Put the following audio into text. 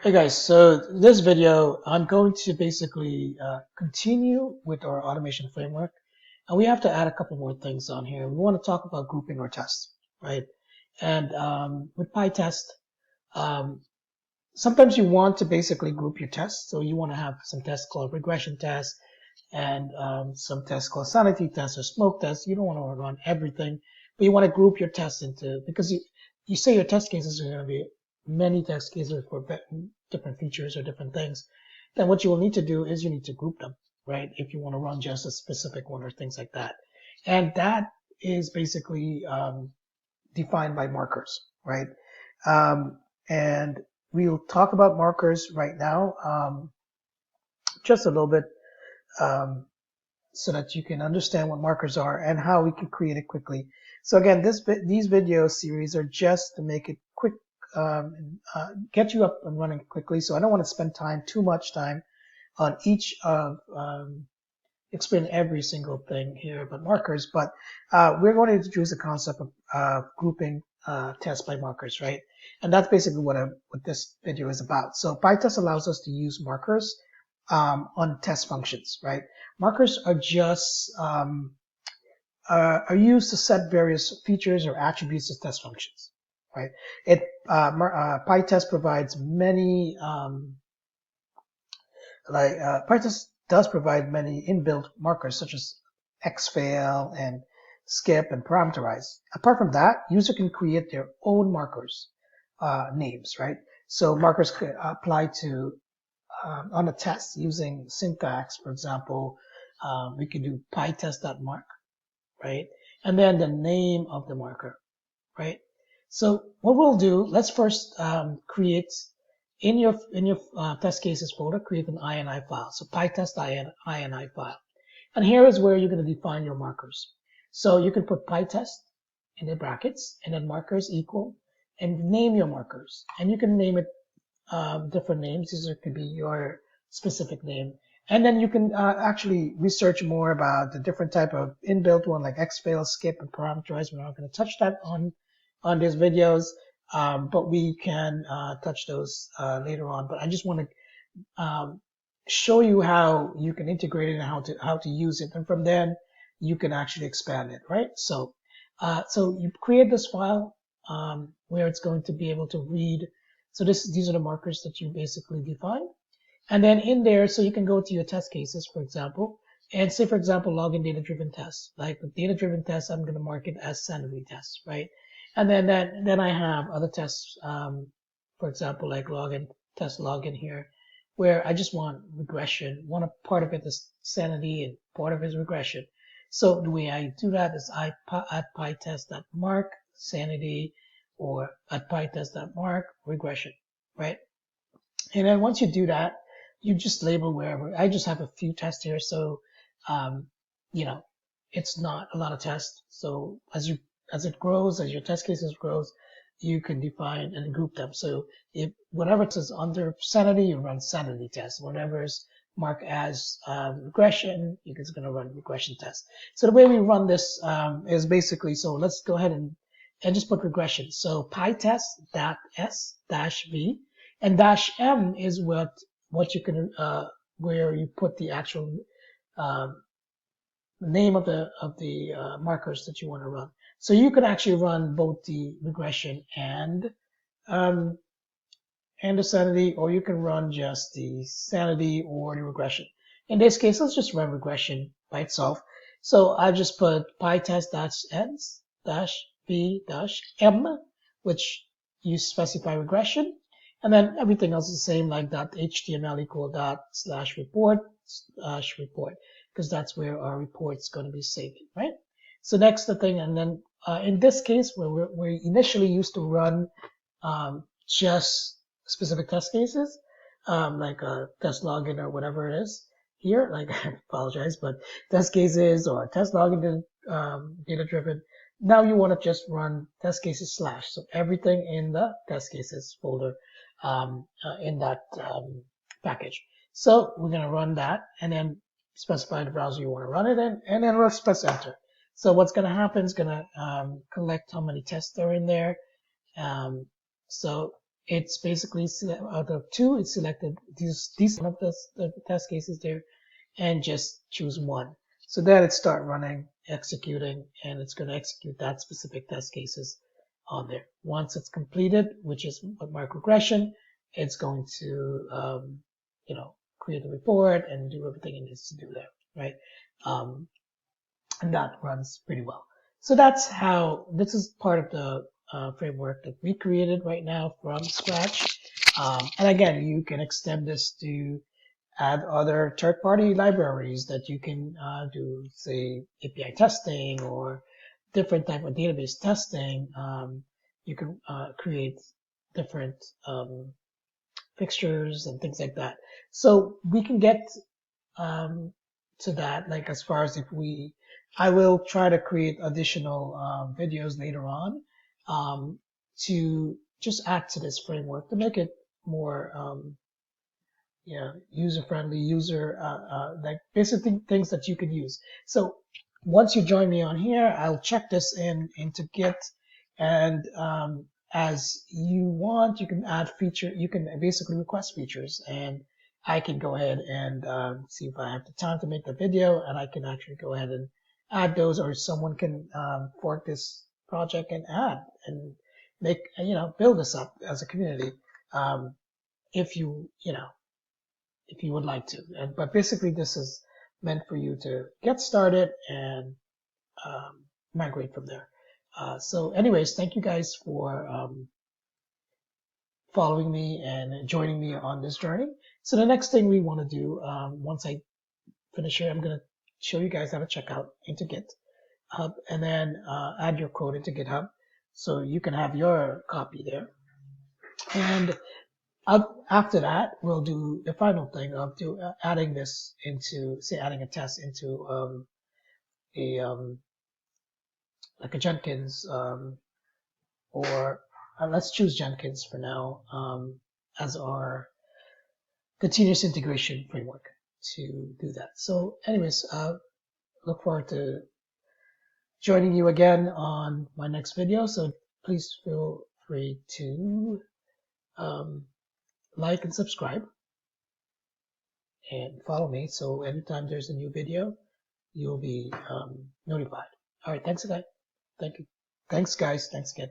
Hey guys, so this video, I'm going to basically continue with our automation framework, and we have to add a couple more things on here. We want to talk about grouping our tests, right? And with PyTest, um, sometimes you want to basically group your tests. So you want to have some tests called regression tests and some tests called sanity tests or smoke tests. You don't want to run everything, but you want to group your tests into, because you say your test cases are going to be many test cases for different features or different things. Then what you will need to do is you need to group them, right? If you want to run just a specific one or things like that. And that is basically defined by markers, right? And we'll talk about markers right now, just a little bit, um, so that you can understand what markers are and how we can create it quickly. So again, these video series are just to make it quick, get you up and running quickly. So I don't want to spend too much time on each of explain every single thing here about markers, but we're going to introduce the concept of grouping tests by markers, right? And that's basically what this video is about. So PyTest allows us to use markers on test functions, right? Markers are just are used to set various features or attributes of test functions, right? PyTest provides many PyTest does provide many inbuilt markers such as xfail and skip and parameterize. Apart from that, user can create their own markers names, right? So markers could apply to on a test using syntax. For example, we can do pytest.mark, right? And then the name of the marker, right? So what we'll do, let's first create in your test cases folder, create an INI file. So PyTest INI file. And here is where you're going to define your markers. So you can put PyTest in the brackets and then markers equal and name your markers. And you can name it different names. These could be your specific name. And then you can actually research more about the different type of inbuilt one like xfail, skip, and parameterize. We're not going to touch that on these videos, but we can touch those later on. But I just want to show you how you can integrate it and how to use it, and from then you can actually expand it, right? So so you create this file where it's going to be able to read. So these are the markers that you basically define. And then in there, so you can go to your test cases, for example, and say, for example, login data-driven tests. Like with data-driven tests, I'm going to mark it as sanity tests, right? And then I have other tests, for example, like test login here, where I just want regression. One part of it is sanity and part of it is regression. So the way I do that is I at pytest.mark sanity or at pytest.mark regression, right? And then once you do that, you just label wherever. I just have a few tests here, so you know, it's not a lot of tests. So as it grows, as your test cases grows, you can define and group them. So if whatever it is under sanity, you run sanity tests. Whatever is marked as regression, it's going to run regression tests. So the way we run this is basically, so let's go ahead and just put regression. So pytest.s-v and -m is what you can where you put the actual name of the markers that you want to run. So you can actually run both the regression um, and the sanity, or you can run just the sanity or the regression. In this case, let's just run regression by itself. So I just put pytest-s-v-m, which you specify regression, and then everything else is the same, like .html equal ./report report, because that's where our report's going to be saved, right? So next the thing, and then in this case, where we initially used to run just specific test cases, like a test login or whatever it is here, like I apologize, but test cases or test login data driven. Now you want to just run test cases /. So everything in the test cases folder in that package. So we're going to run that and then specify the browser you want to run it in, and then let's press enter. So what's going to happen is going to collect how many tests are in there. So it's basically out of 2, it's selected these one of the test cases there, and just choose one. So then it start running, executing, and it's going to execute that specific test cases on there. Once it's completed, which is microaggression, it's going to create a report and do everything it needs to do there, right? And that runs pretty well. So that's how, this is part of the framework that we created right now from scratch. And again, you can extend this to add other third-party libraries that you can do, say, API testing or different type of database testing. You can create different fixtures and things like that. So we can get to that, like as far as I will try to create additional videos later on to just add to this framework to make it more user-friendly, like basically things that you can use. So once you join me on here, I'll check this into Git, and as you want, you can add you can basically request features, and I can go ahead and see if I have the time to make the video, and I can actually go ahead and add those, or someone can fork this project and add and make, build this up as a community, if if you would like to. But basically, this is meant for you to get started and migrate from there. So anyways, thank you guys for following me and joining me on this journey. So the next thing we want to do, once I finish here, I'm going to show you guys how to check out into GitHub and then add your code into GitHub so you can have your copy there. And after that, we'll do the final thing of adding this into, say, adding a test into like a Jenkins, or let's choose Jenkins for now as our continuous integration framework to do that. So anyways, look forward to joining you again on my next video. So please feel free to like and subscribe and follow me, so anytime there's a new video, you'll be notified. All right, thanks again. Thank you. Thanks, guys. Thanks again.